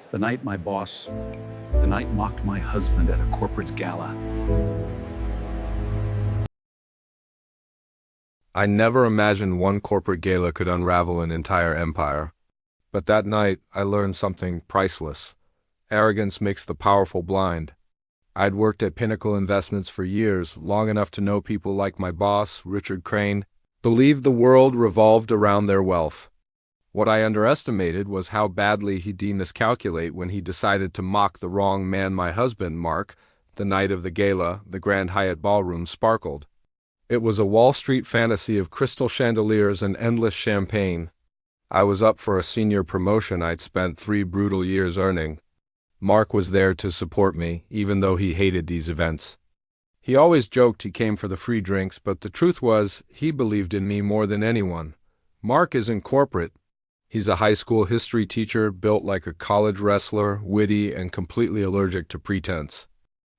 The night the night mocked my husband at a corporate gala. I never imagined one corporate gala could unravel an entire empire. But that night, I learned something priceless. Arrogance makes the powerful blind. I'd worked at Pinnacle Investments for years, long enough to know people like my boss, Richard Krane, believed the world revolved around their wealth. What I underestimated was how badly he'd miscalculate when he decided to mock the wrong man. My husband, Mark, the night of the gala, the Grand Hyatt Ballroom sparkled. It was a Wall Street fantasy of crystal chandeliers and endless champagne. I was up for a senior promotion I'd spent 3 brutal years earning. Mark was there to support me, even though he hated these events. He always joked he came for the free drinks, but the truth was, he believed in me more than anyone. Mark isn't corporate. He's a high school history teacher, built like a college wrestler, witty and completely allergic to pretense.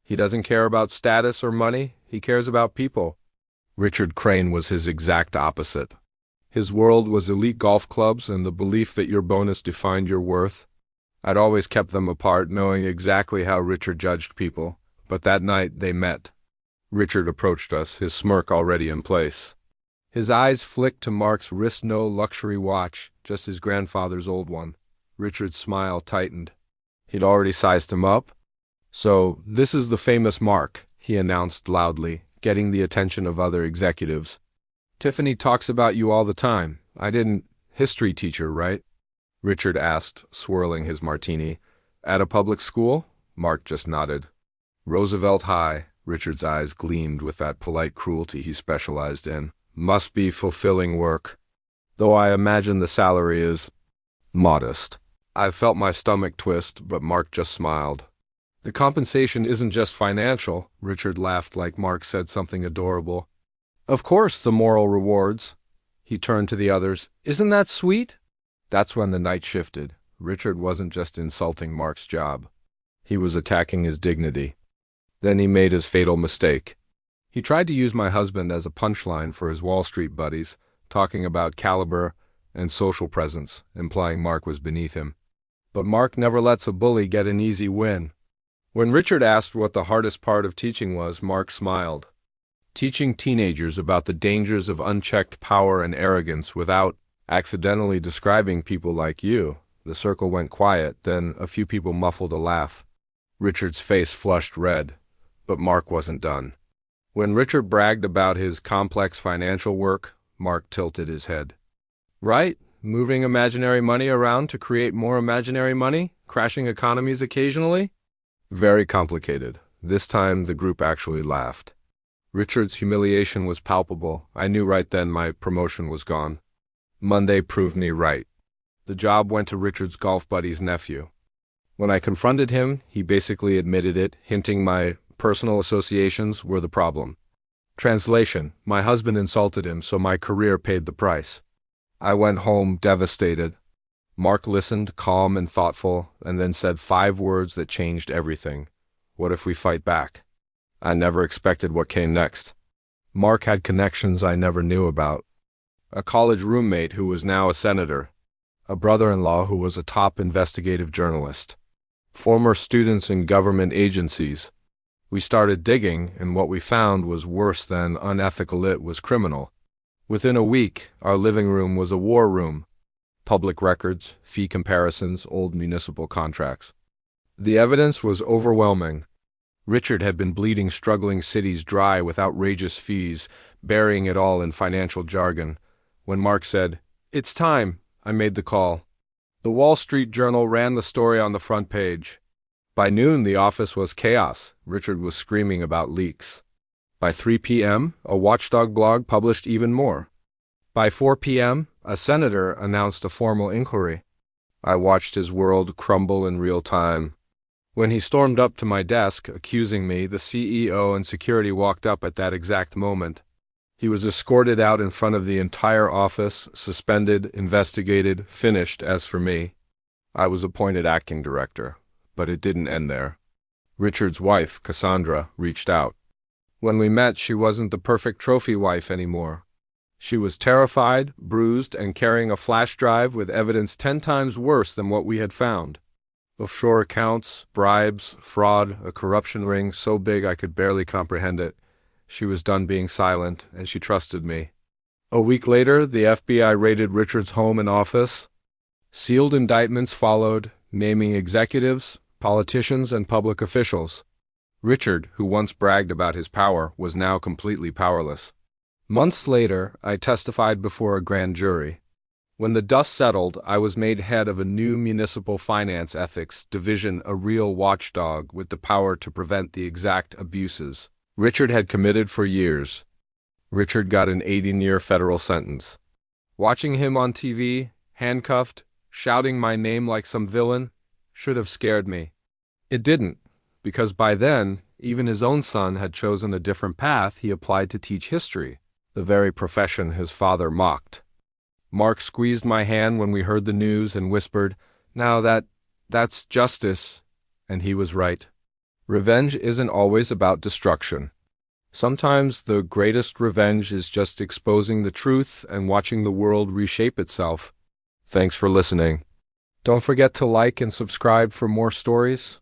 He doesn't care about status or money, he cares about people. Richard Krane was his exact opposite. His world was elite golf clubs and the belief that your bonus defined your worth. I'd always kept them apart, knowing exactly how Richard judged people, but that night they met. Richard approached us, his smirk already in place. His eyes flicked to Mark's wrist-no luxury watch, just his grandfather's old one. Richard's smile tightened. He'd already sized him up. "So, this is the famous Mark," he announced loudly, getting the attention of other executives. "Tiffany talks about you all the time. History teacher, right?" Richard asked, swirling his martini. "At a public school?" Mark just nodded. "Roosevelt High." Richard's eyes gleamed with that polite cruelty he specialized in. "Must be fulfilling work. Though I imagine the salary is modest." I felt my stomach twist, but Mark just smiled. "The compensation isn't just financial," Richard laughed like Mark said something adorable. "Of course, the moral rewards." He turned to the others. "Isn't that sweet?" That's when the night shifted. Richard wasn't just insulting Mark's job. He was attacking his dignity. Then he made his fatal mistake. He tried to use my husband as a punchline for his Wall Street buddies, talking about caliber and social presence, implying Mark was beneath him. But Mark never lets a bully get an easy win. When Richard asked what the hardest part of teaching was, Mark smiled. Teaching teenagers about the dangers of unchecked power and arrogance without accidentally describing people like you. The circle went quiet, then a few people muffled a laugh. Richard's face flushed red, but Mark wasn't done. When Richard bragged about his complex financial work, Mark tilted his head. "Right, moving imaginary money around to create more imaginary money, crashing economies occasionally?" "Very complicated." This time the group actually laughed. Richard's humiliation was palpable. I knew right then my promotion was gone. Monday proved me right. The job went to Richard's golf buddy's nephew. When I confronted him, he basically admitted it, hinting my personal associations were the problem. Translation: my husband insulted him, so my career paid the price. I went home devastated. Mark listened, calm and thoughtful, and then said 5 words that changed everything. "What if we fight back?" I never expected what came next. Mark had connections I never knew about. A college roommate who was now a senator. A brother-in-law who was a top investigative journalist. Former students in government agencies. We started digging, and what we found was worse than unethical. It was criminal. Within a week, our living room was a war room. Public records, fee comparisons, old municipal contracts. The evidence was overwhelming. Richard had been bleeding struggling cities dry with outrageous fees, burying it all in financial jargon. When Mark said, "It's time," I made the call. The Wall Street Journal ran the story on the front page. By noon, the office was chaos. Richard was screaming about leaks. By 3 p.m., a watchdog blog published even more. By 4 p.m., a senator announced a formal inquiry. I watched his world crumble in real time. When he stormed up to my desk, accusing me, the CEO and security walked up at that exact moment. He was escorted out in front of the entire office, suspended, investigated, finished. As for me, I was appointed acting director, but it didn't end there. Richard's wife, Cassandra, reached out. When we met, she wasn't the perfect trophy wife anymore. She was terrified, bruised, and carrying a flash drive with evidence 10 times worse than what we had found. Offshore accounts, bribes, fraud, a corruption ring so big I could barely comprehend it. She was done being silent, and she trusted me. A week later, the FBI raided Richard's home and office. Sealed indictments followed, naming executives, politicians, and public officials. Richard, who once bragged about his power, was now completely powerless. Months later, I testified before a grand jury. When the dust settled, I was made head of a new municipal finance ethics division, a real watchdog with the power to prevent the exact abuses Richard had committed for years. Richard got an 18-year federal sentence. Watching him on TV, handcuffed, shouting my name like some villain, should have scared me. It didn't, because by then, even his own son had chosen a different path. He applied to teach history, the very profession his father mocked. Mark squeezed my hand when we heard the news and whispered, "Now that's justice." And he was right. Revenge isn't always about destruction. Sometimes the greatest revenge is just exposing the truth and watching the world reshape itself. Thanks for listening. Don't forget to like and subscribe for more stories.